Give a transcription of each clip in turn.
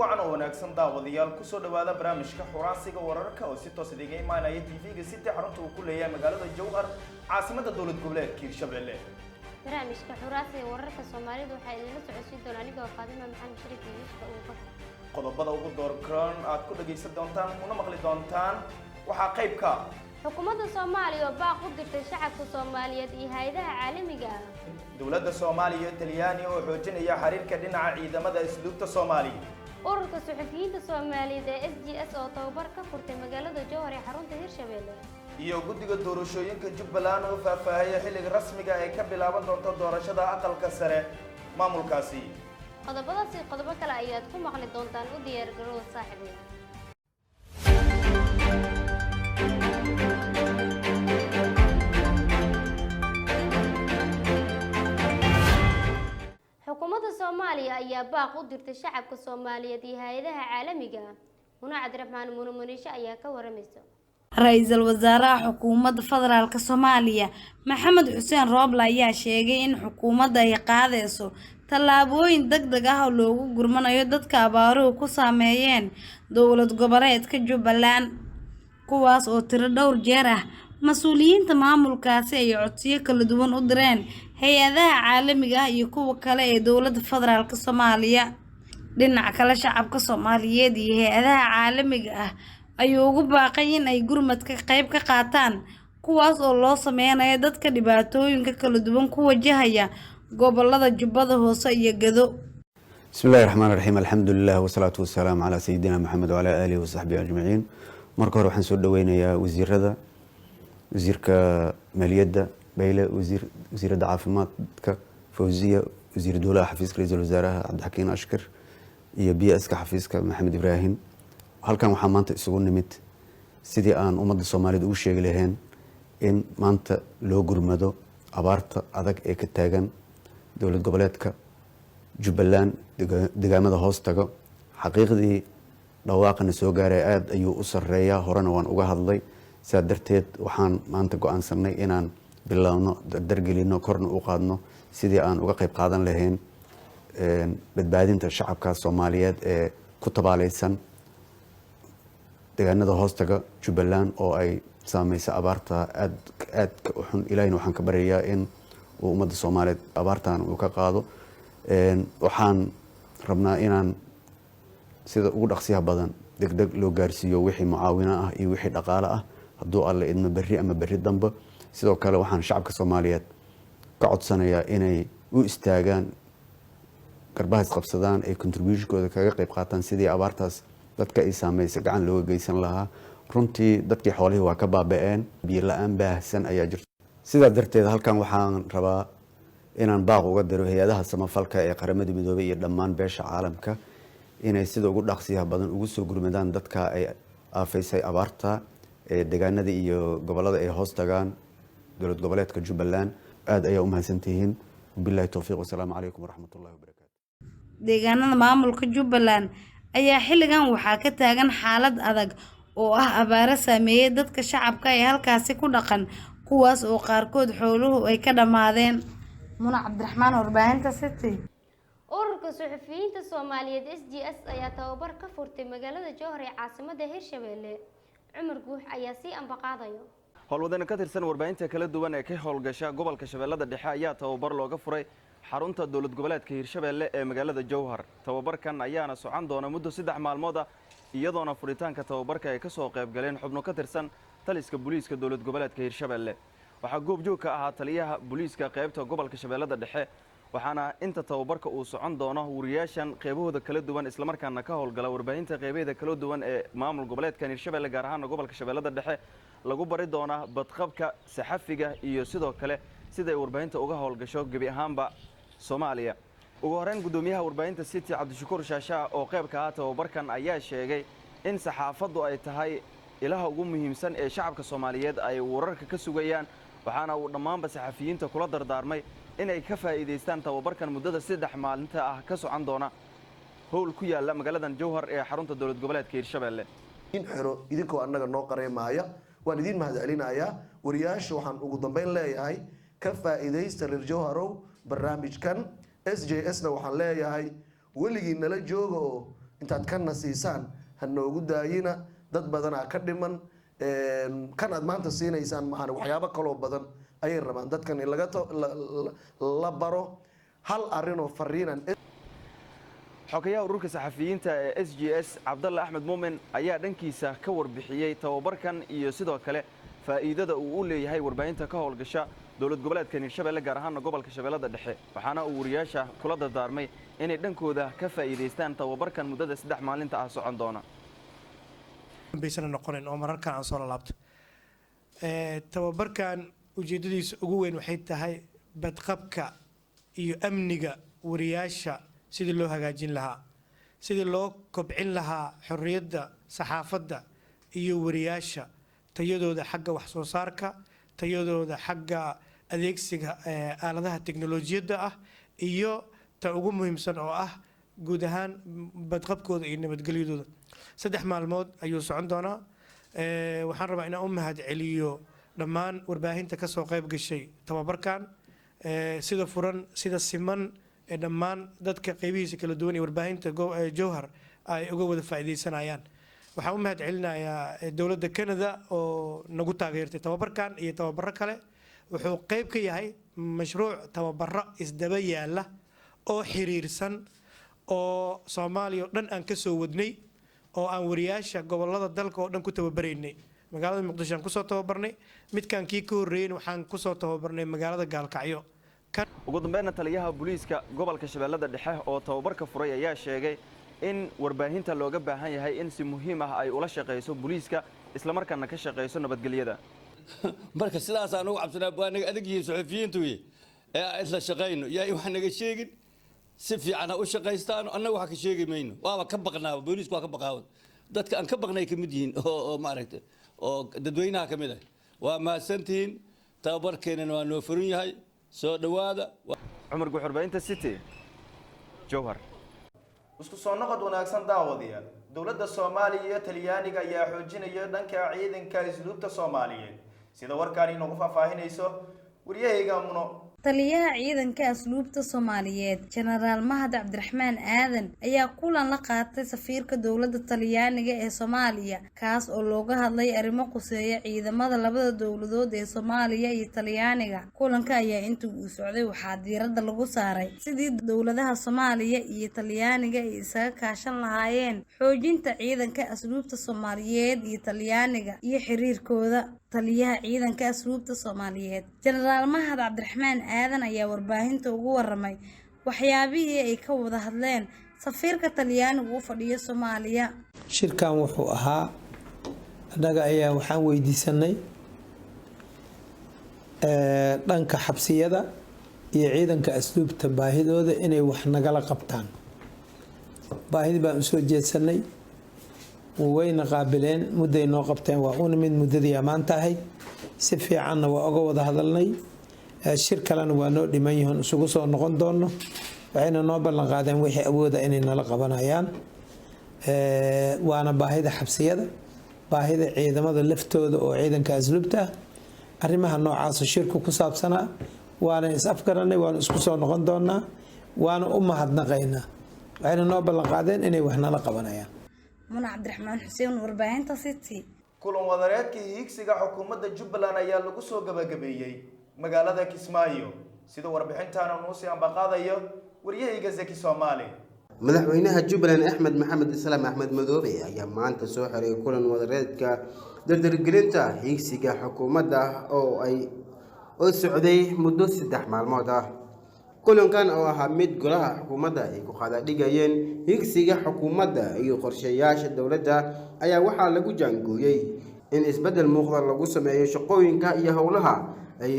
wacan oo wanaagsan daawadayaal ku soo dhawaada barnaamijka xuraasiga wararka oo si toos ah idin imaanaya TV-ga City xarunta uu ku leeyahay magaalada Jowhar caasimadda dowlad goboleedka Hirshabelle. barnaamijka xuraasiga wararka Soomaalidu waxa idinla socodsiin doona anigoo Faadima Maxamed Shariif Yuusuf oo qodobada ugu doorkan aad ku dhageysan doontaan kuna maqli doontaan waxa qayb ka xukuumadda Soomaaliya oo baaq u dirtay shacabka Soomaaliyeed iyo hay'adaha caalamiga ah. dowladda Soomaaliya iyo Talyaani oo xoojinaya xiriirka dhinaca ciidamada isluubta Soomaaliya. ururka suxufiyiinta Soomaaliyeed ee SGS oo tababar ka furtay magaalada Jowhar ee xarunta Hirshabelle. iyo guddiga doorashooyinka Jubbaland oo faahfaahiyay xilliga rasmiga ay ka bilaaban doonto doorashada aqalka sare maamulkaasi. qodobadaas iyo qodobo kale ayaad ku maqli doontaan u diyaar garoow saaxiibay. xukuumadda Soomaaliya ayaa baaq u dirtay shacabka Soomaaliyeed iyo hay'adaha caalamiga ah. Muna Cabdiraxmaan Munamunisha ayaa ka waramaysa. Ra'iisul Wasaaraha Xukuumadda Federaalka Soomaaliya Maxamed Xuseen Rooble ayaa sheegay in xukuumadda ay qaadayso tallaabooyin degdeg ah oo loogu gurmanayo dadka abaaruhu ku saameeyeen dowlad goboleedka Jubbaland, kuwaas oo tiro dhowr jeer ah mas'uuliyiinta maamulkaasi ay codsiyo kala duwan u direen hay'adaha caalamiga ah iyo kuwa kale ee dowladda federaalka Soomaaliya. dhinaca kale shacabka Soomaaliyeed iyo hay'adaha caalamiga ah ayuu ugu baaqay in ay gurmadka qayb ka qaataan kuwaas oo loo sameynayo dadka dhibaatooyinka kala duwan ku wajahaya gobolada Jubbada Hoose iyo Gado. بسم الله الرحمن الرحيم الحمد لله والصلاة والسلام على سيدنا محمد وعلى آله وصحبه أجمعين. marka hore waxaan soo dhaweynayaa wasiirka maaliyadda Bayle, wasiirada caafimaadka Fawziya, wasiir dowladda xafiiska ra'iisul wasaaraha Cabdixakiin Ashkar iyo BS-ka xafiiska Maxamed Ibraahim. halkan waxaa maanta isugu nimid sidii aan ummadda Soomaaliyeed ugu sheegi lahayn in maanta loo gurmado abaarta adag ee ka taagan dowlad goboleedka Jubbaland deegaamada hoos tago. xaqiiqdii dhawaaqana soo gaaray aad ayuu u sareeyaa, horena waan uga hadlay. sidaa darteed waxaan maanta go'aansanay inaan bilowno dardargelino korna u qaadno sidii aan uga qayb qaadan lahayn badbaadinta shacabka Soomaaliyeed ee ku tabaalaysan deegaanada hoostaga Jubbaland oo ay saameysay abaarta aad u xun. ilaahayna waxaan ka baryayaa in uu ummadda Soomaaliyeed abaartan uu ka qaado. waxaan rabnaa inaan sida ugu dhaqsiyaha badan degdeg loo gaarsiiyo wixii mucaawino ah iyo wixii dhaqaale ah hadduu alle idmo berri ama berri dambe. sidoo kale waxaan shacabka Soomaaliyeed ka codsanayaa inay u istaagaan garbaha isqabsadaan ay contributionkooda kaga qayb qaataan sidii abaartaas dadka ay saameysay gacan looga geysan lahaa. runtii dadkii xoolihii waa ka baaba'een, biyo la'aan baahsan ayaa jirta. sidaa darteed halkan waxaan rabaa inaan baaq uga diro hay'adaha samafalka ee qaramada midoobay iyo dhammaan beesha caalamka inay sida ugu dhaqsiyaha badan ugu soo gurmadaan dadka ay aafaysay abaarta ee deegaanada iyo gobolada ay hoos tagaan dowlad goboleedka Jubbaland. aad ayaa u mahadsantihiin. billahi tawfiiq wa salaamu calaykum waraxmatullaahi wabarakaatuh. deegaanada maamulka Jubbaland ayaa xilligan waxaa ka taagan xaalad adag oo ah abaaro saameeyay dadka shacabka ee halkaasi ku dhaqan, kuwaas oo qaarkood xooluhu ay ka dhamaadeen. Muna Cabdiraxmaan, warbaahinta City. ururka suxufiyiinta Soomaaliyeed SGS ayaa tababar ka furtay magaalada Jowhar ee caasimadda Hirshabelle. Cumar Guux ayaa sii ambaqaadayo. howlwadana ka tirsan warbaahinta kala duwan ee ka howlgasha gobolka Shabeellada Dhexe ayaa tababar looga furay xarunta dowlad goboleedka Hirshabelle ee magaalada Jowhar. tababarkan ayaana socon doona muddo 3 maalmood ah, iyadoona furitaanka tababarka ay ka soo qayb galeen xubno ka tirsan taliska booliiska dowlad goboleedka Hirshabelle. waxaa goobjoog ka ahaa taliyaha booliiska qaybta gobolka Shabeellada Dhexe, waxaana inta tababarka uu socon doono wariyaashan qaybahooda kala duwan isla markaana ka howlgala warbaahinta qaybaheeda kala duwan ee maamul goboleedka Hirshabelle gaar ahaan gobolka Shabeellada Dhexe lagu bari doona badqabka saxafiga iyo sidoo kale sida ay warbaahinta uga howlgasho gabi ahaanba Soomaaliya. ugu horeyn gudoomiyaha warbaahinta City Cabdishakuur Shaasha oo qayb ka ah tababarkan ayaa sheegay in saxaafaddu ay tahay ilaha ugu muhiimsan ee shacabka Soomaaliyeed ay wararka ka sugayaan, waxaana uu dhammaanba saxafiyiinta kula dardaarmay inay ka faa'iideystaan tababarkan muddada 3 maalinta ah ka socon doona howl ku yaala magaaladan Jowhar ee xarunta dowlad goboleedka Hirshabelle. in xiro idinkoo annaga noo qareemaya waan idin mahadcelinayaa. wariyaasha waxaan ugu dambeyn leeyahay ka faa'iideysta reer Jowharow barnaamijkan. SJS-na waxaan leeyahay weligii nala jooga oo intaad ka nasiisaan ha noogu daayina dad badanaa ka dhiman kan aad maanta siinaysaan maahane waxyaabo kaloo badan ayay rabaan dadkan in la baro hal arinoo fariinan. xogayaha ururka saxafiyiinta ee SGS Cabdalla Axmed Muumin ayaa dhankiisa ka warbixiyay tababarkan iyo sidoo kale faa'iidada uu u leeyahay warbaahinta ka howlgasha dowlad goboleedka Hirshabelle gaar ahaan gobolka Shabeellada Dhexe waxaana uu wariyaasha kula dardaarmay inay dhankooda ka faa'iideystaan tababarkan muddada 3 maalinta ah socon doona. baysan noqonin oo mararkan aan soo laabto tababarkan ujeedadiisa ugu weyn waxay tahay badqabka iyo amniga wariyaasha sidii loo hagaajin lahaa sidii loo kobcin lahaa xorriyadda saxaafadda iyo wariyaasha tayadooda xagga wax soo saarka tayadooda xagga adeegsiga aaladaha teknolojiyadda ah iyo ta ugu muhiimsan oo ah guud ahaan badqabkooda iyo nabadgelyadooda 3 maalmood ayuu socon doonaa waxaan rabaa inaan u mahad celiyo dhammaan warbaahinta ka soo qayb gashay tababarkan sida furan sida siman ee dhammaan dadka qaybihiisa kala duwan ee warbaahinta Jowhar ay uga wada faa'iideysanayaan waxaan u mahad celinayaa dawladda Canada oo nagu taageertay tababarkan iyo tababaro kale wuxuu qayb ka yahay mashruuc tababaro isdaba yaala oo xiriirsan oo Soomaaliya dhan aan ka soo wadnay oo aan wariyaasha gobolada dalka oo dhan ku tababareynay magaalada Muqdisho aan ku soo tababarnay midkan kii ka horeeyay waxaan ku soo tababarnay magaalada Gaalkacyo. ugu dambeynna taliyaha booliiska gobolka Shabeellada Dhexe oo tababarka furay ayaa sheegay in warbaahinta looga baahan yahay in si muhiim ah ay ula shaqeyso booliiska isla markaana ka shaqeyso nabadgelyada. marka sidaas aan ugu cabsanaa baa naga adag yihiin suxufiyiintu ee isla shaqeyno yaa wax naga sheegin si fiican u shaqeystaan annaga wax ka sheegi mayno waaba ka baqnaa booliisku waa ka baqaa dadka aan ka baqnay ka mid yihiin oo maaragtay oo dadweynaha ka mid ah waa maasantiin tababarkeenana waa noo furan yahay soo dhawaada Cumar Guxurbaynta City Jowhar. isku soo noqod wanaagsan daawadayaal dowladda Soomaaliya iyo Talyaaniga ayaa xoojinaya dhanka ciidanka isluubta Soomaaliyeed sida warkaan inoogu faahfaahinayso wariyahayga Muno. taliyaha ciidanka asluubta Soomaaliyeed Generaal Mahad Cabdiraxmaan Aadan ayaa kulan la qaatay safiirka dowladda Talyaaniga ee Soomaaliya kaas oo looga hadlay arrimo quseeya ciidamada labada dowladood ee Soomaaliya iyo Talyaaniga. kulanka ayaa intii uu socday waxaa diiradda lagu saaray sidii dowladaha Soomaaliya iyo Talyaaniga ay isaga kaashan lahaayeen xoojinta ciidanka asluubta Soomaaliyeed iyo Talyaaniga iyo xiriirkooda. taliyaha ciidanka asluubta Soomaaliyeed Generaal Mahad Cabdiraxmaan Aadan ayaa warbaahinta ugu waramay waxyaabihii ay ka wada hadleen safiirka Talyaaniga u fadhiya Soomaaliya. shirkan wuxuu ahaa anaga ayaa waxaan weydiisanay dhanka xabsiyada iyo ciidanka asluubta baahidooda inay wax nagala qabtaan baahidii baan u soo jeedsanay wayna qaabileen mudday noo qabteen waa una mid muddadii amaanta ahayd si fiicanna waa uga wada hadalnay shir kalena waa noo dhiman yihiin isugu soo noqon doono waxayna noo ballan qaadeen wixii awooda inay nala qabanayaan waana baahida xabsiyada baahida ciidamada laftooda oo ciidanka asluubta ah arrimaha noocaas shirku ku saabsanaa waana is afgaranay waana isku soo noqon doonaa waana u mahadnaqaynaa waxayna noo ballan qaadeen inay wax nala qabanayaan. Muna Cabdiraxmaan Xuseen warbaahinta City. kulan wadareedkii higsiga xukuumadda Jubbaland ayaa lagu soo gabagabeeyay magaalada Kismaayo sida warbixintan uu sii ambaqaadayo wariyahayga Zaki Soomaali. madaxweynaha Jubbaland Axmed Maxamed Islaam Axmed Madoobe ayaa maanta soo xiray kulan wadareedka dardargelinta higsiga xukuumadda oo ay socday muddo 3 maalmood ah. kulankan oo ahaa mid golaha xukuumadda ay ku qada dhigayeen higsiga xukuumadda iyo qorshayaasha dawladda ayaa waxaa lagu jaangooyay in isbedel muuqda lagu sameeyo shaqooyinka iyo howlaha ay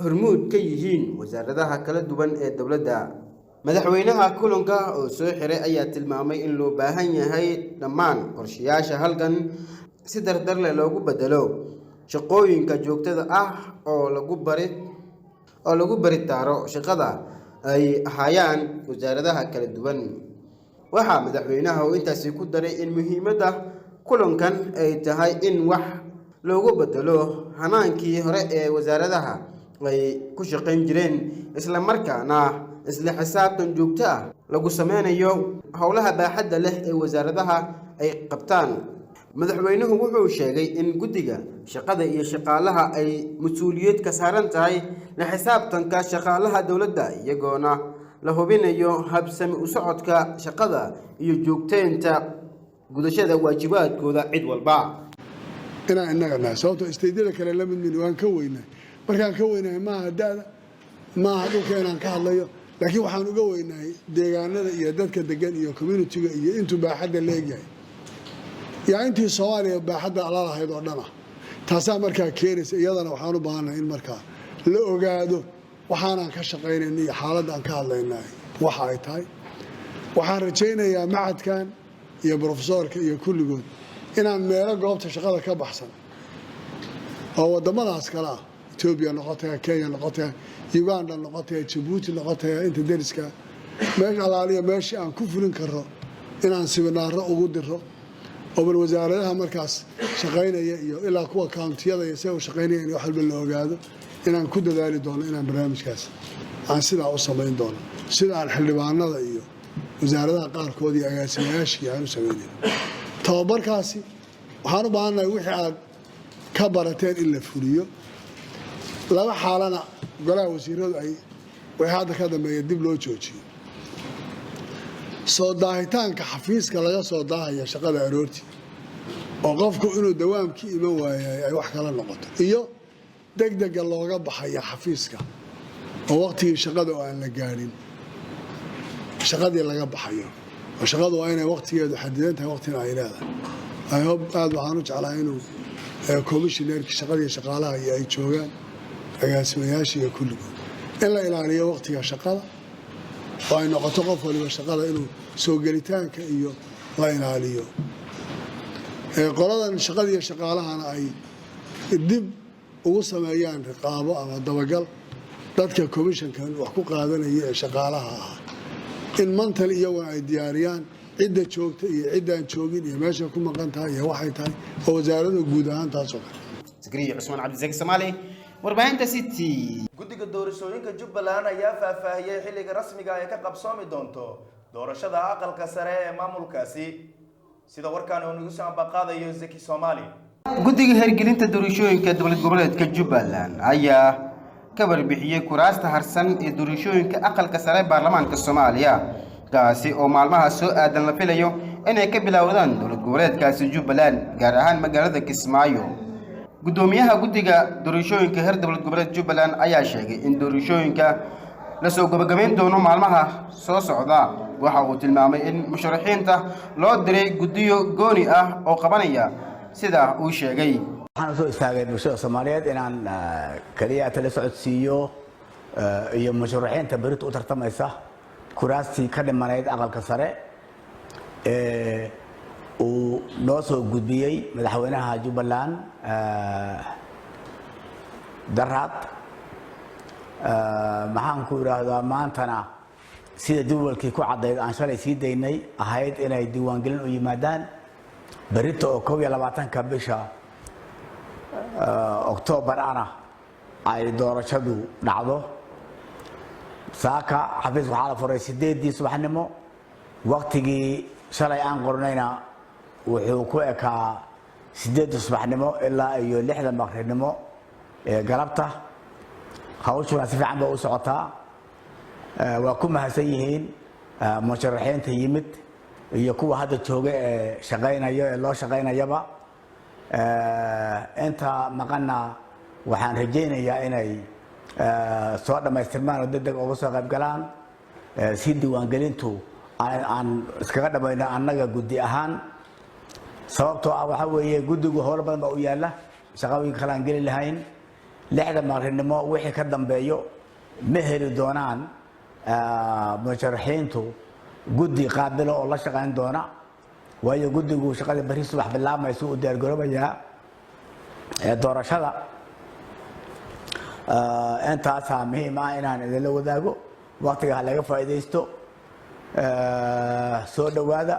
hormuud ka yihiin wasaaradaha kala duwan ee dawladda. madaxweynaha kulanka oo soo xiray ayaa tilmaamay in loo baahan yahay dhammaan qorshayaasha halkan si dardar leh loogu bedelo shaqooyinka joogtada ah oo lagu baritaaro shaqada ay hayaan wasaaradaha kala duwan. waxaa madaxweynaha uu intaasi ku daray in muhiimadda kulankan ay tahay in wax loogu bedelo hanaankii hore ee wasaaradaha ay ku shaqayn jireen isla markaana isla xisaabtan joogto ah lagu sameynayo howlaha baaxadda leh ee wasaaradaha ay qabtaan. madaxweynuhu wuxuu sheegay in guddiga shaqada iyo shaqaalaha ay mas'uuliyad ka saaran tahay la xisaabtanka shaqaalaha dowladda iyagoona la hubinayo habsami u socodka shaqada iyo joogteynta gudashada waajibaadkooda cid walba. inaan innaga nahay sababtoo isteedyada kale la mid min waan ka weynaa markaan ka weynahay maaha da'da maaha dhulka inaan ka hadlayo laakiin waxaan uga weynahay deegaanada iyo dadka degan iyo communitiga iyo intuu baaxadda leegyahay yaa intii Soomaaliya baaxadda ala lahayd oo dhan ah taasaa markaa keenaysa iyadana waxaan u baahanahay in markaa la ogaado waxaan ka shaqeynayno iyo xaaladda aan ka hadlaynay waxa ay tahay waxaan rajaynayaa macadkan iyo professorka iyo kulligood inaan meelo goobta shaqada ka baxsan oo wadamadaas kale ah Ethiopia noqotay Kenya noqotay Uganda noqotay Djibouti noqotay inta deriska meesha alaaliya meesha aan ku fulin karo inaan siminaaro ugu diro oo wasaaradaha markaas shaqeynaya iyo ilaa kuwa countiyada iyo soo shaqeynaya in wax walba la ogaado inaan ku dadaali doono inaan barnaamijkaas aan sidaa u sameyn doono sida aan xildhibaanada iyo wasaaradaha qaarkood iyo agaasimayaashii aan u sameeyay tababarkaasi waxaan u baahanahay wixii aad ka barateen in la fuliyo laba xaalana golaha wasiiradu ay way hadda ka dambeeyay dib loo joojiyo soo daahitaanka xafiiska laga soo daahaya shaqada aroortii oo qofku inuu dawaamkii iman waayay ay wax kala noqoto iyo degdega looga baxaya xafiiska oo waqtigii shaqada oo aan la gaarin shaqadii laga baxayo oo shaqadu waa inay waqtigeedu xadidan tahay waqtina ay leedahay I hope aad waxaan u jeclahay inuu commissionerka shaqadii shaqaalaha iyo ay joogaan agaasimayaasha iyo kulligood in la ilaaliyo waqtiga shaqada oo ay noqoto qof waliba shaqada inuu soo gelitaanka iyo la ilaaliyo qoladan shaqadii shaqaalahana ay dib ugu sameeyaan riqaabo ama dabagal dadka commissionka wax ku qaadanaya ee shaqaalaha ah in mantal iyaguna ay diyaariyaan cidda joogta iyo ciddaan joogin iyo meesha ku maqan tahay iyo waxay tahay oo wasaaradda guud ahaan taasoo kale. Zikriya Cusmaan Cabdisaki Soomaali warbaahinta City. guddiga doorashooyinka Jubbaland ayaa faahfaahiyay xilliga rasmiga ah ee ka qabsoomi doonto doorashada aqalka sare ee maamulkaasi sida warkaan uu nagu soo ambaqaadayo Zaki Soomaali. guddiga hirgelinta doorashooyinka dowlad goboleedka Jubbaland ayaa ka warbixiyay kuraasta harsan ee doorashooyinka aqalka sare ee baarlamaanka Soomaaliya kaasi oo maalmaha soo aadan la filayo inay ka bilowdaan dowlad goboleedkaasi Jubbaland gaar ahaan magaalada Kismaayo. gudoomiyaha guddiga doorashooyinka heer dowlad goboleed Jubbaland ayaa sheegay in doorashooyinka la soo gabagabeyn doono maalmaha soo socda. waxa uu tilmaamay in musharaxiinta loo diray guddiyo gooni ah oo qabanaya sida uu sheegay. waxaan soo istaagay bulshada Soomaaliyeed inaan kaliya tala socodsiiyo iyo musharaxiinta berito u tartamaysa kuraastii ka dhimanayd aqalka sare uu noo soo gudbiyey madaxweynaha Jubbaland daraad maxaan ku yiraahdaa maantana sida jadwalkii ku cadayd aan shalay sii daynay ahayd inay diiwaangelin u yimaadaan berito oo 22ka bisha October ana ay doorashadu dhacdo. saaka xafiis waxaa la furay 8 subaxnimo waqtigii shalay aan qornayna wuxuu ku ekaa 8 subaxnimo ilaa iyo 6 maqribnimo ee galabta. hawshuna si fiican bay u socotaa. waa ku mahadsan yihiin musharaxiinta yimid iyo kuwa hadda jooga ee shaqeynaya ee loo shaqeynayaba. inta maqana waxaan rajaynayaa inay soo dhamaystirmaan oo degdeg uga soo qayb galaan si diiwaangelintu aan iskaga dhamayno annaga guddi ahaan. sababtoo ah waxa weeye guddigu howlo badan baa u yaala shaqooyin kale aan geli lahayn. 6 maqribnimo wixii ka dambeeyo ma heli doonaan musharaxiintu guddi qaabilo oo la shaqeyn doona waayo guddigu shaqada bari subax bilaabmayso u diyaar garoobayaa doorashada. intaasaa muhiim ah inaan idinla wadaago waqtiga laga faa'iideysto. soo dhawaada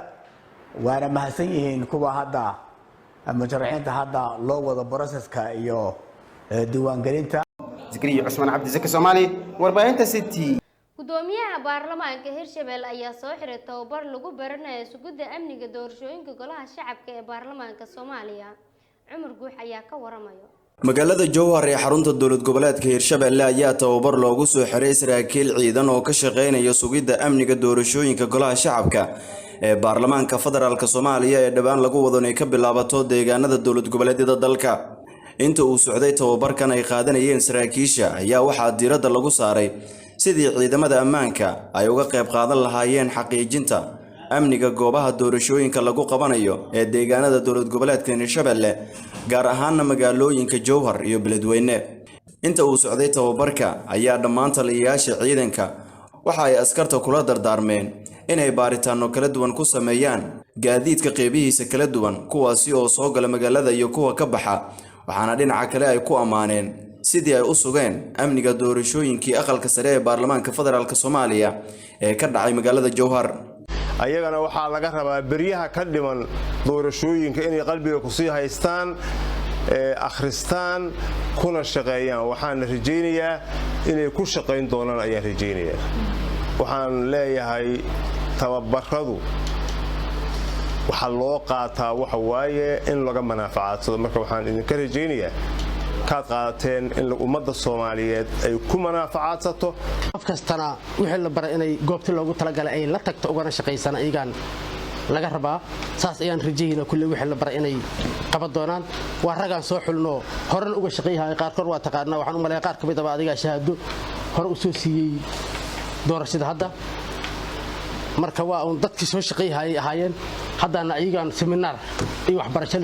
waana mahadsan yihiin kuwa hadda musharaxiinta hadda loo wado processka iyo diiwaangelinta. Zikriya Cusmaan Cabdisaki Soomaali warbaahinta City. gudoomiyaha baarlamaanka Hirshabelle ayaa soo xiray tababar lagu baranayo sugidda amniga doorashooyinka golaha shacabka ee baarlamaanka Soomaaliya. Cumar Guux ayaa ka waramayo. magaalada Jowhar ee xarunta dowlad goboleedka Hirshabelle ayaa tababar loogu soo xiray saraakiil ciidan oo ka shaqeynaya sugidda amniga doorashooyinka golaha shacabka ee baarlamaanka federaalka Soomaaliya ee dhawaan lagu wado inay ka bilaabato deegaanada dowlad goboleedyada dalka. inta uu socday tababarkan ay qaadanayeen saraakiisha ayaa waxaa diiradda lagu saaray sidii ciidamada ammaanka ay uga qayb qaadan lahaayeen xaqiijinta amniga goobaha doorashooyinka lagu qabanayo ee deegaanada dowlad goboleedka Hirshabelle gaar ahaan magaalooyinka Jowhar iyo Beledweyne. inta uu socday tababarka ayaa dhammaan taliyayaasha ciidanka waxa ay askarta kula dardaarmeen inay baaritaano kala duwan ku sameeyaan gaadiidka qeybihiisa kala duwan kuwaasi oo soo gala magaalada iyo kuwa ka baxa, waxaana dhinaca kale ay ku amaaneen sidii ay u sugeen amniga doorashooyinkii aqalka sare ee baarlamaanka federaalka Soomaaliya ee ka dhacay magaalada Jowhar. ayagana waxaa laga rabaa bariyaha ka dhiman doorashooyinka inay qalbiga ku sii haystaan akhristaan kuna shaqeeyaan. waxaan rajaynayaa inay ku shaqeyn doonaan ayaan rajaynayaa. waxaan leeyahay tababaradu waxa loo qaataa waxa waaye in laga manaafacadsado. marka waxaan idinka rajaynayaa kaad qaateen in ummadda Soomaaliyeed ay ku manaafacadsato. qof kastana wixii la baray inay goobta loogu talagalay ay la tagto ugana shaqeysana iyagan laga rabaa. saas ayaan rajaynaa kulli wixii la baray inay qaban doonaan. waa ragaan soo xulno horan uga shaqeeyahay qaarkood waa taqaanaa. waxaan u maleeyaa qaar kamid ah adiga shahaado hore u soo siiyay doorashada hadda. marka waa un dadkii soo shaqeeyay ahaayeen haddana iyagan seminar iyo waxbarasho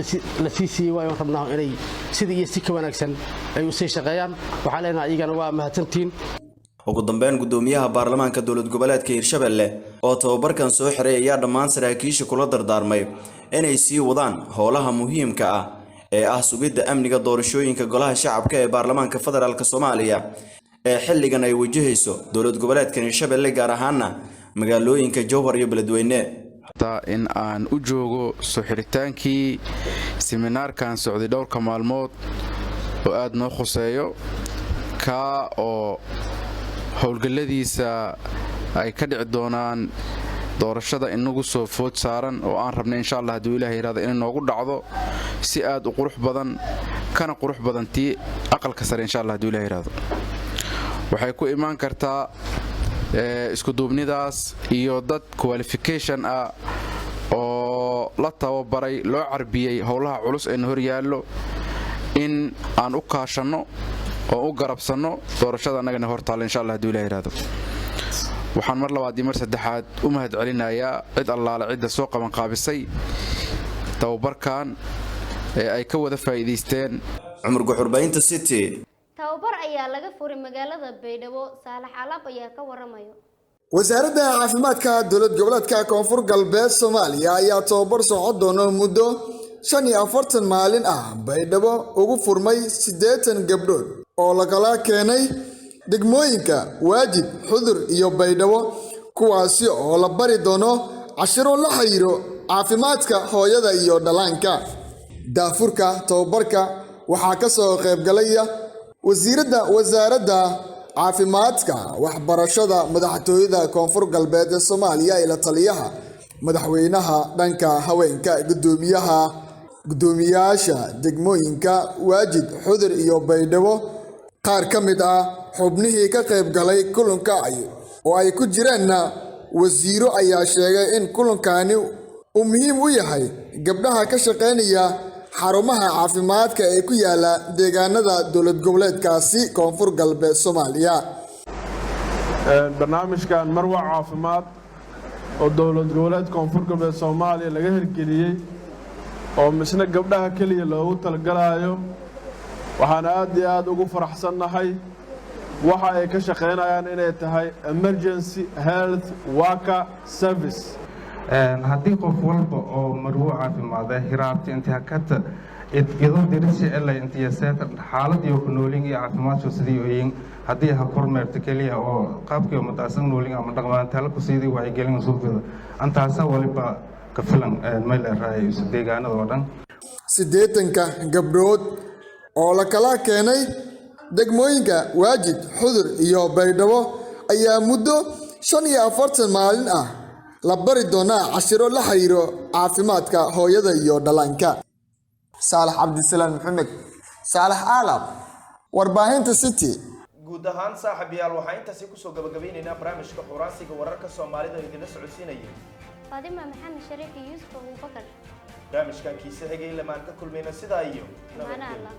la siiyay waa rabnaa inay sidii iyo si ka wanaagsan ay u sii shaqeeyaan. waxaa leenahay iyagana waa mahadsantiin. ugu dambeyn gudoomiyaha baarlamaanka dowlad goboleedka Hirshabelle oo tababarkan soo xiray ayaa dhammaan saraakiisha kula dardaarmay inay sii wadaan howlaha muhiimka ah ee ah sugidda amniga doorashooyinka golaha shacabka ee baarlamaanka federaalka Soomaaliya ee xilligan ay wajahayso dowlad goboleedka Hirshabelle gaar ahaan magaalooyinka Jowhar iyo Beledweyne. in aan u joogo soo xiritaankii seminaarkan socday dhowrka maalmood oo aad noo khuseeyo ka oo howlgalladiisa ay ka dhici doonaan doorashada inagu soo food saaran oo aan rabnay insha Allah haddii Ilaahay yiraahdo in noogu dhacdo si aad u qurux badan kana qurux badan tii aqalka sare insha Allah haddii Ilaahay yiraahdo. waxay ku imaan kartaa isku duubnidaas iyo dad qualification ah oo la tababaray loo carbiyay howlaha culus ee hor yaallo in aan u kaashano oo u garabsano doorashada anagana hortaal insha Allah haddii Ilaahay yiraahdo. waxaan mar labaad iyo mar saddexaad u mahad celinayaa cid allaale cidda soo qaban qaabisay tababarkan ee ay ka wada faa'iideysteen. Cumar Guxurbaynta City. tababar ayaa laga furay magaalada Baydhabo. Saalax Alaab ayaa ka waramayo. wasaaradda caafimaadka dowlad goboleedka koonfur galbeed Soomaaliya ayaa tababar socod doona muddo 45 maalin ah Baydhabo ugu furmay 80 gabdhood oo la kala keenay degmooyinka Waajid, Xudur iyo Baydhabo kuwaasi oo la bari doono cashiro la xiriiro caafimaadka hooyada iyo dhallaanka. daafurka tababarka waxaa ka soo qayb galaya wasaaradda caafimaadka waxbarashada madaxtooyada koonfur galbeed Soomaaliya ila taliyaha madaxweynaha dhanka haweenka gudoomiyaasha degmooyinka Waajid, Xudur iyo Baydhabo. qaar ka mid ah xubnihii ka qayb galay kulanka oo ay ku jiraan wasiiro ayaa sheegay in kulankani uu muhiim u yahay gabdhaha ka shaqeynaya xarumaha caafimaadka ee ku yaala deegaanada dowlad goboleedkaasi koonfur galbeed Soomaaliya. barnaamijkan marwa caafimaad oo dowlad goboleed koonfur galbeed Soomaaliya laga hirgeliyay oo misna gabdhaha kaliya loogu talagalayo waxaan aad iyo aad ugu faraxsanahay waxa ay ka shaqeynayaan inay tahay emergency health worker service. haddii qof walba oo marwo caafimaad hiraabta inta hakata idoo dirisi ilaa inta seeta xaaladii ku noolin iyo caafimaadku sidii ooyin haddii ha kormeerta kaliya oo qaabkii mutaasan noolin ama dhaqmaantaal ku sidii waxay gelin suuqada antaasa waliba ka filan meel raayay deegaanada oo dhan 80 gabdhood oo la kala keenay degmooyinka Waajid, Xudur iyo Baydhabo ayaa muddo 45 maalin ah la bari doonaa cashiro la xiriiro caafimaadka hooyada iyo dhallaanka. Saalax Cabdisalaam Maxamed, Saalax Aalab, warbaahinta City. guud ahaan saaxiibayaal waxaan intaasi kusoo gabagabeynaynaa barnaamijka xuraansiga wararka Soomaalida oo idin socodsiinayay Faadima Maxamed Shariif iyo Yusuf Abubakar. barnaamijkan kiisa xigay lamaan ka kulmayna sidaa iyo Subhanallah.